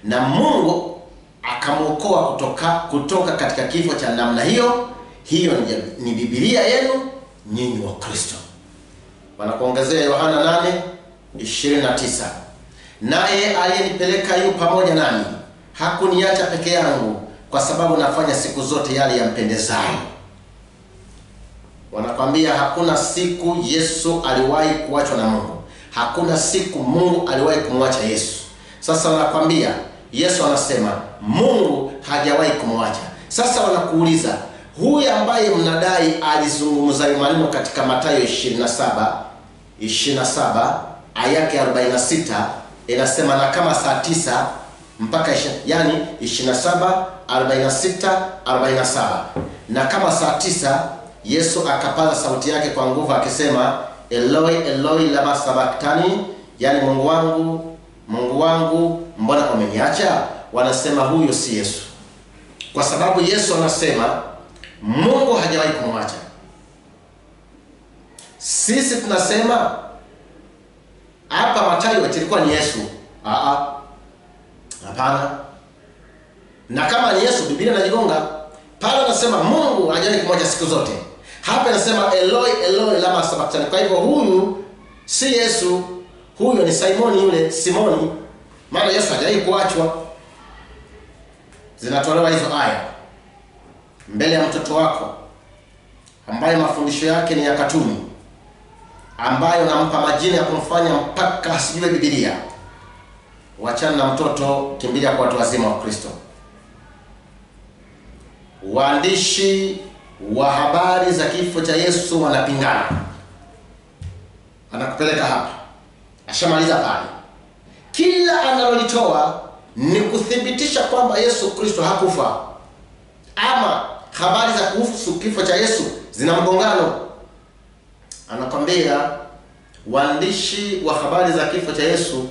na Mungu akamwokoa kutoka katika kifo cha namna hiyo. Hiyo ni Biblia yenu nyinyi wa Kristo. Wanakuongezea Yohana 8:29. Naye aliyenipeleka yu pamoja nami, hakuniacha peke yangu, kwa sababu nafanya siku zote yale yampendezayo. Wanakwambia hakuna siku Yesu aliwahi kuachwa na Mungu. Hakuna siku Mungu aliwahi kumwacha Yesu. Sasa wanakwambia Yesu anasema Mungu hajawahi kumwacha. Sasa wanakuuliza, huyu ambaye mnadai alizungumza maneno katika Mathayo 27 aya yake 46 inasema, na kama saa 9 mpaka yani 27 46 47, na kama saa 9 Yesu akapaza sauti yake kwa nguvu akisema, Eloi Eloi lama sabachthani, yani Mungu wangu, Mungu wangu, mbona umeniacha? Wanasema huyo si Yesu, kwa sababu Yesu anasema Mungu hajawahi kumwacha. Sisi tunasema hapa Mathayo ilikuwa ni Yesu. Hapana. Na kama ni Yesu, Biblia inajigonga. Pale anasema Mungu hajawahi kumwacha siku zote. Hapa anasema Eloi Eloi lama sabachthani. Kwa hivyo huyu si Yesu, huyo ni Simoni. Maana Yesu hajawahi kuachwa. Zinatolewa hizo aya mbele ya mtoto wako ambaye mafundisho yake ni ya katuni, ambayo nampa majina ya kumfanya mpaka asijue Biblia. Wachana na mtoto, kimbilia kwa watu wazima wa Kristo. Waandishi wa habari za kifo cha Yesu wanapingana. Anakupeleka hapa, ashamaliza pale. Kila analolitoa ni kuthibitisha kwamba Yesu Kristo hakufa, ama habari za kuhusu kifo cha Yesu zina mgongano. Anakwambia waandishi wa habari za kifo cha Yesu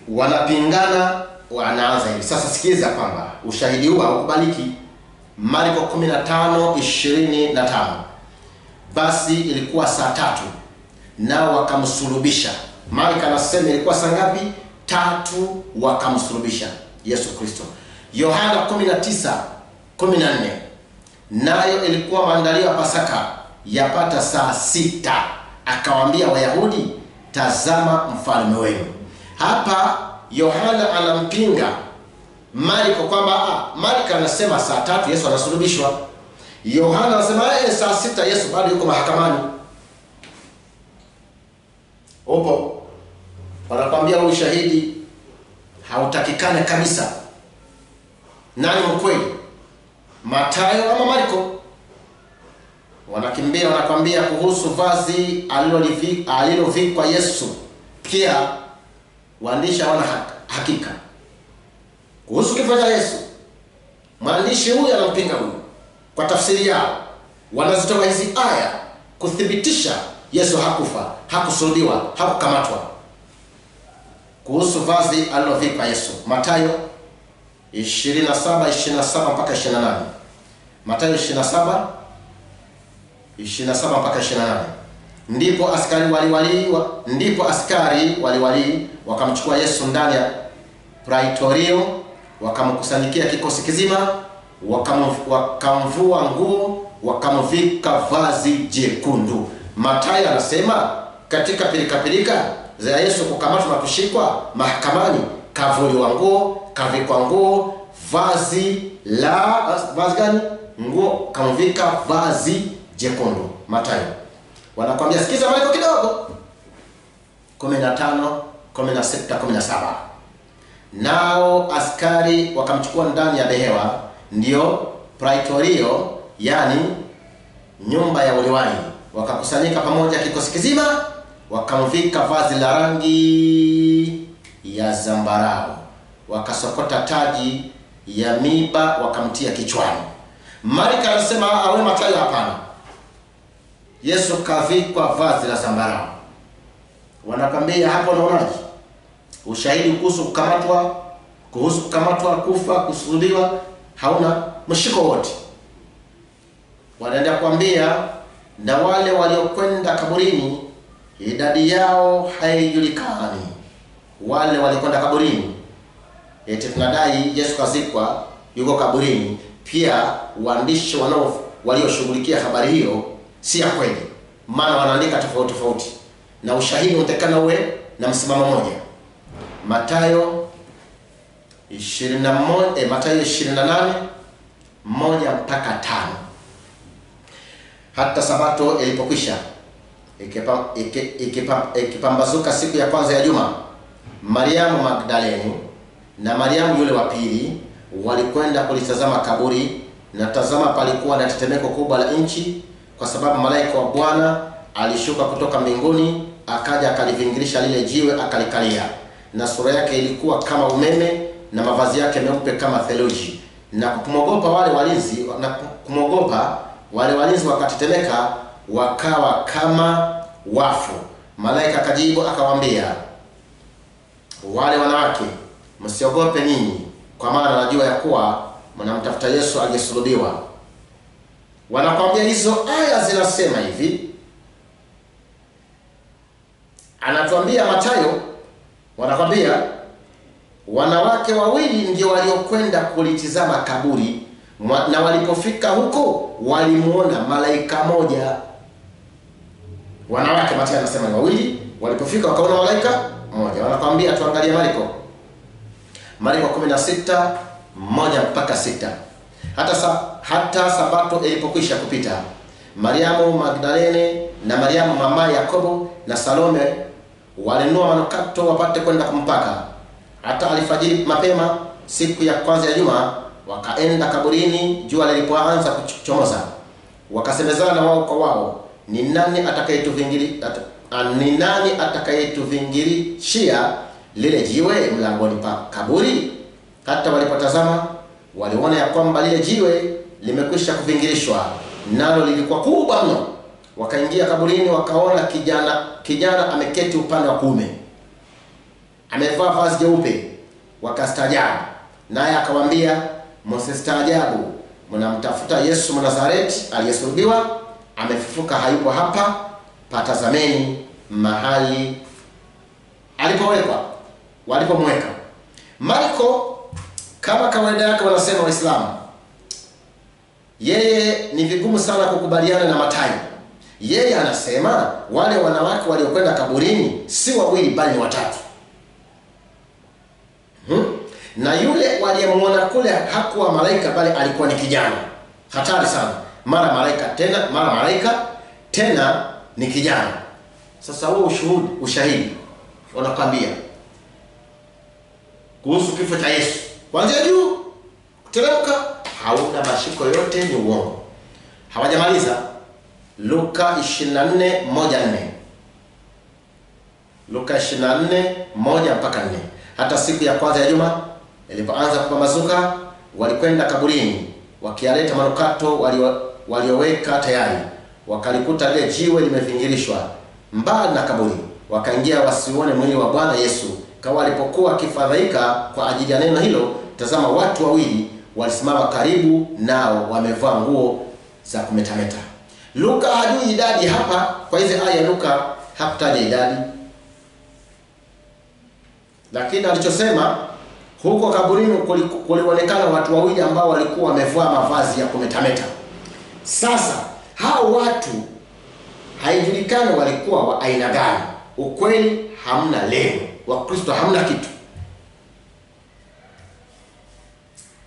wanapingana. Wanaanza hivi sasa. Sikiza kwamba ushahidi huu haukubaliki. Marko 15:25. Basi ilikuwa saa 3 nao wakamsulubisha. Marko anasema ilikuwa saa ngapi? 3 wakamsulubisha Yesu Kristo. Yohana 19:14. Nayo ilikuwa maandalio ya Pasaka, yapata saa 6. Akawaambia Wayahudi, tazama mfalme wenu. Hapa Yohana anampinga Marko kwamba Marko anasema saa 3 Yesu anasulubishwa. Yohana anasema saa 6 Yesu bado yuko mahakamani. Opo. Wanakwambia huu shahidi hautakikane kabisa. Nani mkweli? Mathayo ama Marko? Wanakimbia wanakwambia kuhusu vazi alilovikwa Yesu. Pia waandishi hawana hakika kuhusu kifo cha Yesu. Mwandishi huyu anampinga huyu. Kwa tafsiri yao wanazitoa hizi aya kuthibitisha Yesu hakufa, hakusulubiwa, hakukamatwa. Kuhusu vazi alilovikwa Yesu, Mathayo 27 mpaka 28. Mathayo 27 mpaka 28. Ndipo askari waliwali wakamchukua Yesu ndani ya praetorio, wakamkusanyikia kikosi kizima, wakamvua nguo, wakamvika vazi jekundu. Mathayo anasema katika pilika za Yesu kukamatwa na kushikwa mahakamani, kavuliwa nguo, kavikwa nguo, vazi gani? Nguo, kamvika vazi jekundu. Mathayo. Wanakuambia sikiza Marko kidogo. 15, 16, 17. Nao askari wakamchukua ndani ya behewa, ndio praetorio, yani nyumba ya uliwali. Wakakusanyika pamoja kikosi kizima, wakamvika vazi la rangi ya zambarau, wakasokota taji ya miba wakamtia kichwani. Marko anasema awe Mathayo hapana. Yesu kavikwa vazi la zambarau. Wanakwambia hapo unaonaje? Ushahidi kuhusu kukamatwa, kufa, kusulubiwa hauna mshiko wote. Wanaenda kuambia na wale waliokwenda kaburini idadi yao haijulikani. Wale waliokwenda kaburini, eti tunadai Yesu kazikwa, yuko kaburini. Pia waandishi walioshughulikia habari hiyo si ya kweli, maana wanaandika tofauti na ushahidi unatakana uwe na msimamo mmoja. Mathayo 28 1 mpaka 5. Hata Sabato ilipokwisha, ikipambazuka siku ya kwanza ya juma, Mariamu Magdaleni na Mariamu yule wa pili walikwenda kulitazama kaburi, na tazama palikuwa na tetemeko kubwa la nchi, kwa sababu malaika wa Bwana alishuka kutoka mbinguni, akaja akalivingirisha lile jiwe akalikalia. Na sura yake ilikuwa kama umeme na mavazi yake meupe kama theluji. Na kumwogopa wale walinzi wakatetemeka, wakawa kama wafu. Malaika akajibu akawaambia, wale wanawake, msiogope ninyi, kwa maana najua ya kuwa mnamtafuta Yesu aliyesulubiwa. Wanakwambia hizo aya zinasema hivi. Anatuambia Mathayo, wanakwambia wanawake wawili ndio waliokwenda kulitizama kaburi, na walipofika huko walimuona malaika moja. Wanawake, Mathayo anasema ni wawili, walipofika wakaona malaika moja. Wanakwambia tuangalie Marko 16 1 mpaka 6. Hata Sabato ilipokwisha kupita, Mariamu Magdalene na Mariamu mama Yakobo na Salome walinunua manukato wapate kwenda kumpaka. Hata alfajiri mapema siku ya kwanza ya juma, wakaenda kaburini jua lilipoanza kuchomoza. Wakasemezana wao kwa wao, ni nani atakayetuvingirishia lile jiwe mlangoni pa kaburi? Hata walipotazama waliona ya kwamba lile jiwe limekwisha kuvingirishwa, nalo lilikuwa kubwa mno. Wakaingia kaburini, wakaona kijana ameketi upande wa kuume, amevaa vazi jeupe. Wakastaajabu. Naye akawaambia, msistaajabu, mnamtafuta Yesu Mnazareti aliyesulubiwa. Amefufuka, hayupo hapa. Patazameni mahali walipomweka. Marko kama kawaida yake, wanasema Waislamu, yeye ni vigumu sana kukubaliana na Mathayo. Yeye anasema wale wanawake waliokwenda kaburini si wawili bali ni watatu. Na yule waliyemuona kule hakuwa malaika bali alikuwa ni kijana. Hatari sana. Mara malaika tena ni kijana. Sasa huo ushahidi wanakwambia kuhusu kifo cha Yesu, kuanzia juu kuteremka, hauna mashiko yote, ni uongo. Hawajamaliza. Luka 24:1-4. Luka 24:1 mpaka 4. Hata siku ya kwanza ya juma ilipoanza kupambazuka, walikwenda kaburini wakialeta manukato walioweka tayari. Wakalikuta lile jiwe limevingirishwa mbali na kaburi. Wakaingia wasione mwili wa Bwana Yesu. Kama walipokuwa kifadhaika kwa ajili ya neno hilo, tazama watu wawili walisimama karibu nao, wamevaa nguo za kumetameta. Luka hajui idadi hapa. Kwa hizi aya Luka hakutaja idadi, lakini alichosema huko kaburini kulionekana watu wawili ambao walikuwa wamevaa mavazi ya kumetameta. Sasa hao watu haijulikani walikuwa wa aina gani. Ukweli hamna leo. Wakristo hamna kitu.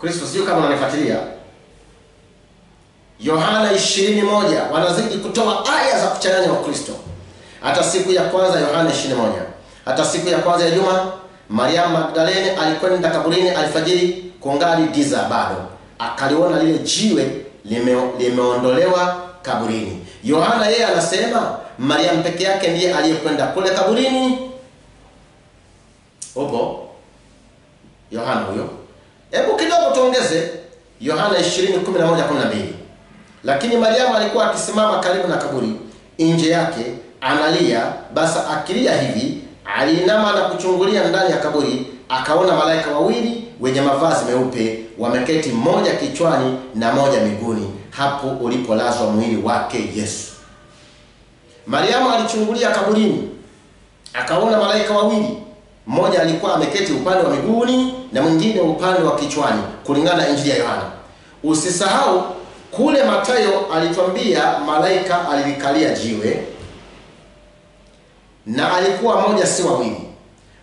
Kristo, sio kama unanifuatilia. Yohana 21 wanazidi kutoa aya za kuchanganya Wakristo. Hata siku ya kwanza, Yohana 21, hata siku ya kwanza ya juma, Mariamu Magdalene alikwenda kaburini alfajiri kungali giza bado, akaliona lile jiwe limeondolewa kaburini. Yohana yeye anasema Mariamu peke yake ndiye aliyekwenda kule kaburini. Opo Yohana huyo. Hebu kidogo tuongeze Yohana 20:11-12. Lakini Mariamu alikuwa akisimama karibu na kaburi nje yake analia. Basi akilia hivi, aliinama na kuchungulia ndani ya kaburi, akaona malaika wawili wenye mavazi meupe wameketi, mmoja kichwani na mmoja miguuni, hapo ulipolazwa mwili wake Yesu. Mariamu alichungulia kaburini, akaona malaika wawili, mmoja alikuwa ameketi upande wa miguuni na mwingine upande wa kichwani, kulingana na Injili ya Yohana. Usisahau kule Mathayo alituambia malaika alilikalia jiwe na alikuwa mmoja si wawili.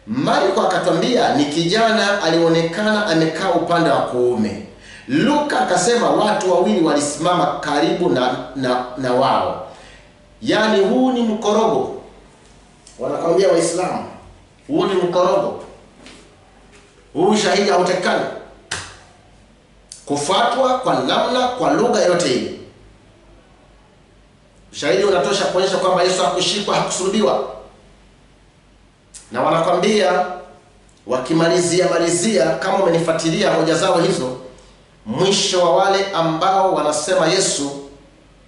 Marko akatuambia ni kijana alionekana amekaa upande wa kuume. Luka akasema watu wawili walisimama karibu na wao. Yaani huu ni mkorogo. Wanakwambia Waislamu, huu ni mkorogo. Huu shahidi hautekani kufuatwa kwa namna, kwa lugha yote ile. Shahidi unatosha kuonyesha kwamba Yesu hakushikwa, hakusulubiwa. Na wanakwambia wakimalizia, kama umenifuatilia hoja zao hizo, mwisho wa wale ambao wanasema Yesu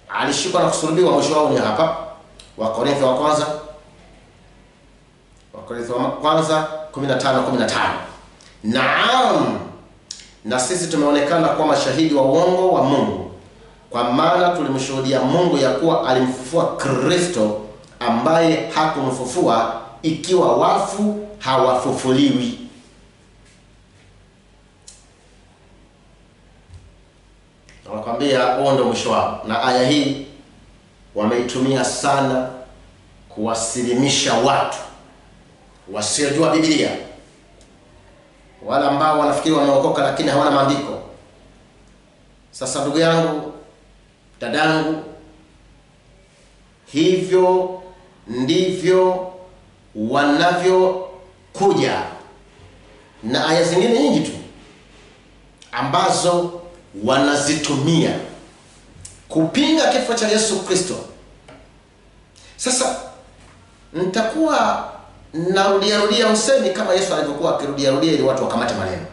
alishikwa na kusulubiwa, mwisho wao ni hapa. Wakorintho wa kwanza 15:15. Naam, na sisi tumeonekana kuwa mashahidi wa uongo wa Mungu, kwa maana tulimshuhudia Mungu ya kuwa alimfufua Kristo ambaye hakumfufua, ikiwa wafu hawafufuliwi. Nakwambia huo ndio mwisho wao. Na aya hii wameitumia sana kuwasilimisha watu wasiojua Biblia, wala ambao wanafikiri wameokoka lakini hawana maandiko. Sasa ndugu yangu, dadangu, hivyo ndivyo wanavyokuja na aya zingine nyingi tu ambazo wanazitumia kupinga kifo cha Yesu Kristo. Sasa nitakuwa narudia usemi kama Yesu alivyokuwa akirudia ili watu wakamate maneno.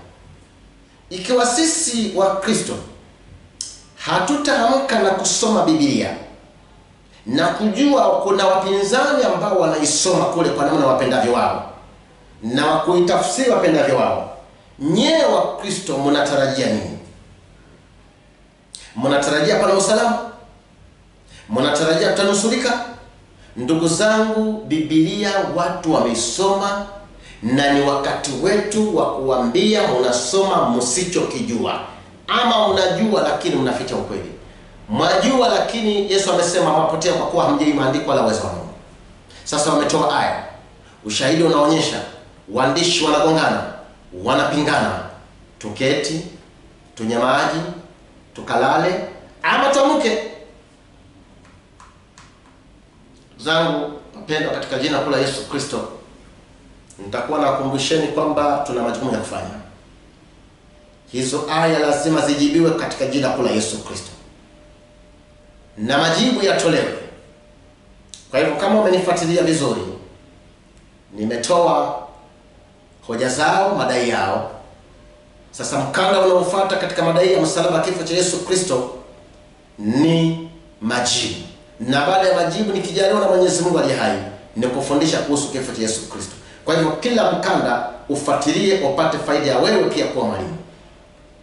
Ikiwa sisi wa Kristo hatutaamka na kusoma Biblia na kujua kuna wapinzani ambao wanaisoma kule kwa namna wapendavyo wao na kuitafsiri wapendavyo wao, nyewe wa Kristo mnatarajia nini? Mnatarajia pana usalama? Mnatarajia tutanusurika? Ndugu zangu, Biblia watu wameisoma, na ni wakati wetu wa kuambia mnasoma msichokijua. Ama unajua lakini mnaficha ukweli. Mwajua lakini Yesu amesema mwapotea kwa kuwa hamjui maandiko wala uwezo wa Mungu. Sasa wametoa aya. Ushahidi unaonyesha waandishi wanagongana, wanapingana. Tuketi, tunyamaji, tukalale ama tuamke. Zangu wapendwa katika jina kula Yesu Kristo, nitakuwa nakumbusheni kwamba tuna majukumu ya kufanya. Hizo aya lazima zijibiwe katika jina kula Yesu Kristo, na majibu yatolewe. Kwa hivyo kama umenifuatilia vizuri, nimetoa hoja zao, madai yao. Sasa mkanda unaofuata katika madai ya msalaba, kifo cha Yesu Kristo, ni majibu. Na baada ya majibu, nikijaliwa na Mwenyezi Mungu aliye hai, ni kufundisha kuhusu kifo cha Yesu Kristo. Kwa hivyo kila mkanda ufuatilie upate faida ya wewe pia kuwa mwalimu.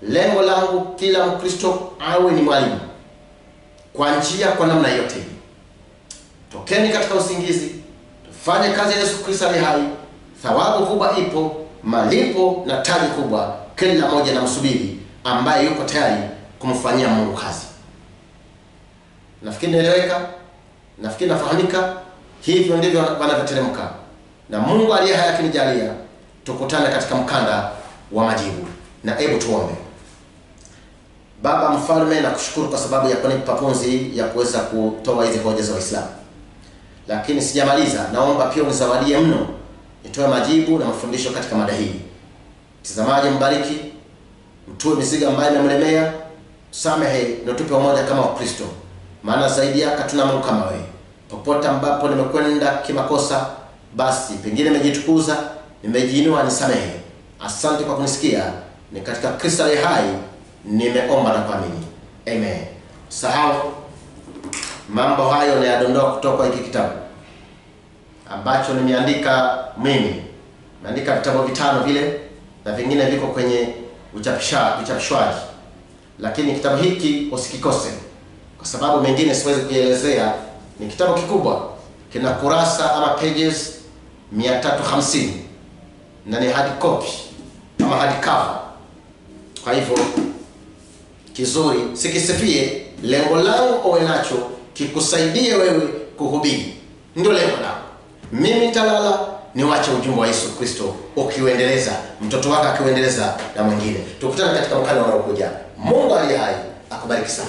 Lengo langu kila Mkristo awe ni mwalimu kwa njia, kwa namna yote. Tokeni katika usingizi, tufanye kazi ya Yesu Kristo aliye hai. Thawabu kubwa ipo, malipo na taji kubwa, kila mmoja na msubiri ambaye yuko tayari kumfanyia Mungu kazi. Nafikiri naeleweka, nafikiri nafahamika. Hivyo ndivyo wanavyoteremka na Mungu aliye hai akinijalia tukutane katika mkanda wa majibu. Na hebu tuombe. Baba mfalme, na kushukuru kwa sababu ya kunipa pumzi ya kuweza kutoa hizi hoja za Uislamu. Lakini sijamaliza, naomba pia unizawadie mno nitoe majibu na mafundisho katika mada hii. Mtazamaji mbariki, mtue mizigo ambayo imemlemea, samehe na tupe umoja kama Wakristo. Maana zaidi yako hatuna Mungu kama wewe. Popote ambapo nimekwenda kimakosa, basi pengine nimejitukuza, nimejiinua, nisamehe. Asante kwa kunisikia. Ni katika Kristo aliye hai nimeomba na kuamini. Amen. Sahau mambo hayo nayadondoa kutoka hiki kitabu ambacho nimeandika mimi. Nimeandika vitabu 5 vile na vingine viko kwenye uchapishwaji. Lakini kitabu hiki usikikose kwa sababu mengine siwezi kuelezea. Ni kitabu kikubwa, kina kurasa ama pages 350 na ni hard copy ama hard cover. Kwa hivyo kizuri, sikisifie. Lengo langu uwe nacho kikusaidie wewe kuhubiri, ndio lengo langu. Mimi nitalala niwache ujumbe wa Yesu Kristo ukiuendeleza, mtoto wako akiuendeleza na mwingine. Tukutane katika mkanda unaokuja. Mungu aliye hai akubariki sana.